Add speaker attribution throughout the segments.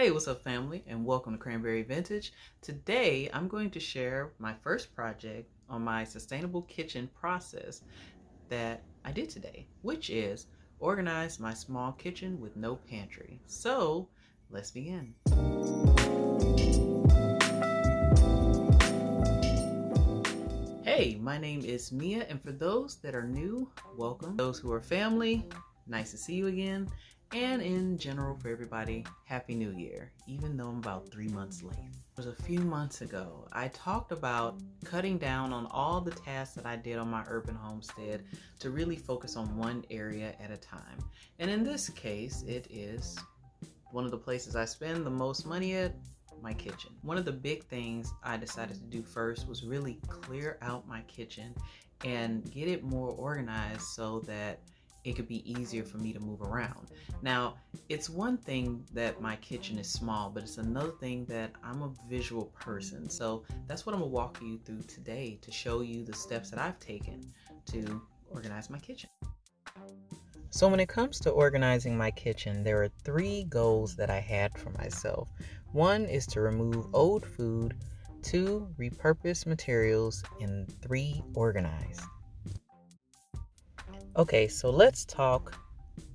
Speaker 1: Hey, what's up, family, and welcome to Cranberry Vintage. Today, I'm going to share my first project on my sustainable kitchen process that I did today, which is organize my small kitchen with no pantry. So, let's begin. Hey, my name is Mia, and for those that are new, welcome. Those who are family, nice to see you again. And in general, for everybody, Happy New Year, even though I'm about 3 months late. It was a few months ago, I talked about cutting down on all the tasks that I did on my urban homestead to really focus on one area at a time. And in this case, it is one of the places I spend the most money at, my kitchen. One of the big things I decided to do first was really clear out my kitchen and get it more organized so that it could be easier for me to move around. Now, it's one thing that my kitchen is small, but it's another thing that I'm a visual person. So that's what I'm gonna walk you through today to show you the steps that I've taken to organize my kitchen. So when it comes to organizing my kitchen, there are 3 goals that I had for myself. 1 is to remove old food, 2, repurpose materials, and 3, organize. Okay, so let's talk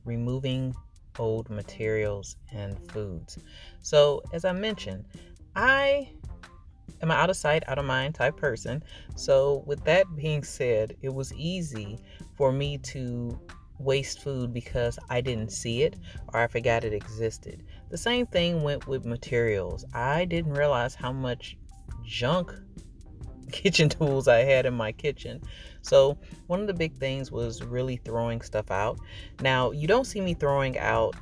Speaker 1: removing old materials and foods. So as I mentioned, I am an out of sight, out of mind type person. So with that being said, it was easy for me to waste food because I didn't see it or I forgot it existed. The same thing went with materials. I didn't realize how much junk kitchen tools I had in my kitchen. So one of the big things was really throwing stuff out. Now, you don't see me throwing out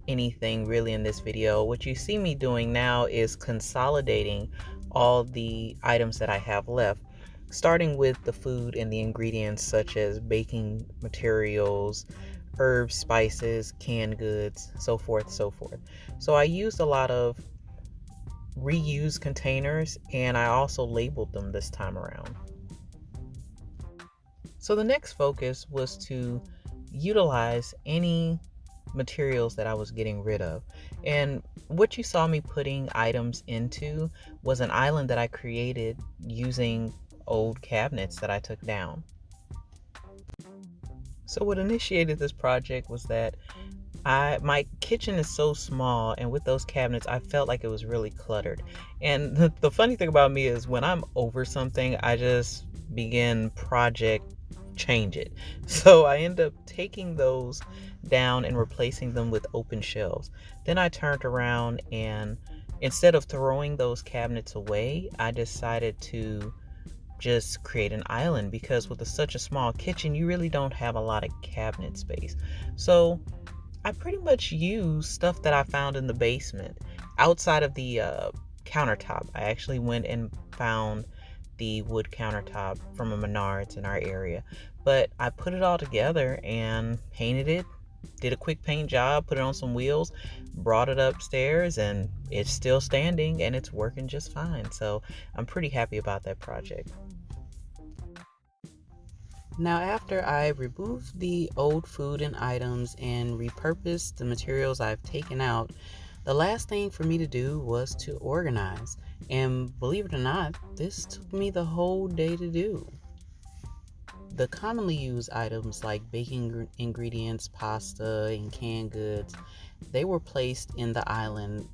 Speaker 1: anything really in this video. What you see me doing now is consolidating all the items that I have left, starting with the food and the ingredients such as baking materials, herbs, spices, canned goods, so forth, so forth. So I used a lot of reused containers and I also labeled them this time around. So the next focus was to utilize any materials that I was getting rid of. And what you saw me putting items into was an island that I created using old cabinets that I took down. So what initiated this project was that my kitchen is so small, and with those cabinets, I felt like it was really cluttered. And the funny thing about me is when I'm over something, I just begin project change it. So I end up taking those down and replacing them with open shelves. Then I turned around and instead of throwing those cabinets away, I decided to just create an island because with such a small kitchen, you really don't have a lot of cabinet space. So I pretty much use stuff that I found in the basement outside of the countertop. I actually went and found the wood countertop from a Menards in our area, but I put it all together and painted it, did a quick paint job, put it on some wheels, brought it upstairs, and it's still standing and it's working just fine. So I'm pretty happy about that project. Now, after I removed the old food and items and repurposed the materials I've taken out, the last thing for me to do was to organize. And believe it or not, this took me the whole day to do. The commonly used items like baking ingredients, pasta, and canned goods, they were placed in the island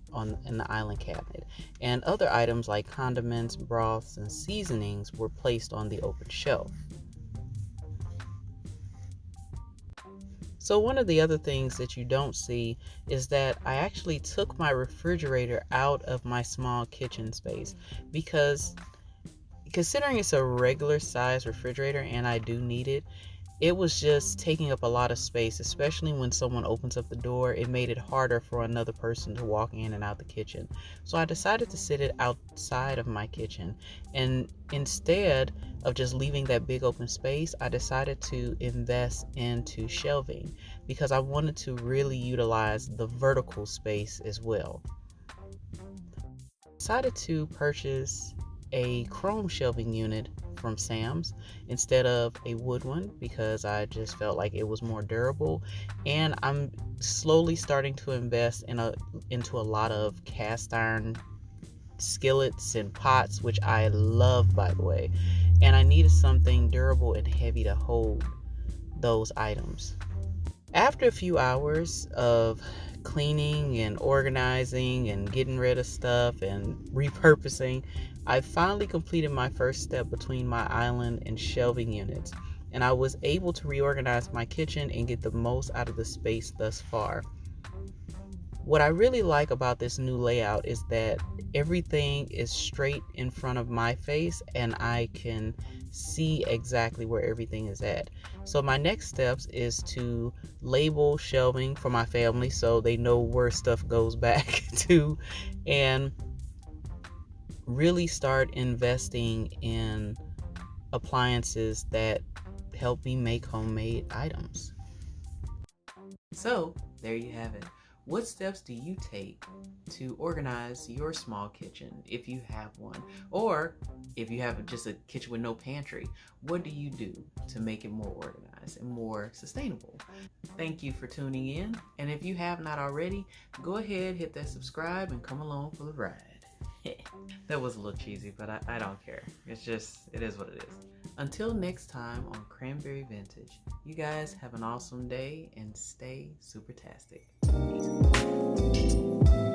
Speaker 1: in the island cabinet. And other items like condiments, broths, and seasonings were placed on the open shelf. So one of the other things that you don't see is that I actually took my refrigerator out of my small kitchen space because considering it's a regular size refrigerator and I do need it, it was just taking up a lot of space, especially when someone opens up the door. It made it harder for another person to walk in and out the kitchen. So I decided to sit it outside of my kitchen. And instead of just leaving that big open space, I decided to invest into shelving because I wanted to really utilize the vertical space as well. I decided to purchase a chrome shelving unit from Sam's instead of a wood one because I just felt like it was more durable. And I'm slowly starting to invest into a lot of cast iron skillets and pots, which I love, by the way. And I needed something durable and heavy to hold those items. After a few hours of cleaning and organizing and getting rid of stuff and repurposing, I finally completed my first step between my island and shelving units, and I was able to reorganize my kitchen and get the most out of the space thus far. What I really like about this new layout is that everything is straight in front of my face and I can see exactly where everything is at. So my next steps is to label shelving for my family so they know where stuff goes back to, and really start investing in appliances that help me make homemade items. So there you have it. What steps do you take to organize your small kitchen if you have one? Or if you have just a kitchen with no pantry, what do you do to make it more organized and more sustainable? Thank you for tuning in. And if you have not already, go ahead, hit that subscribe and come along for the ride. That was a little cheesy, but I don't care. It is what it is. Until next time on Cranberry Vintage, you guys have an awesome day and stay super-tastic. Peace.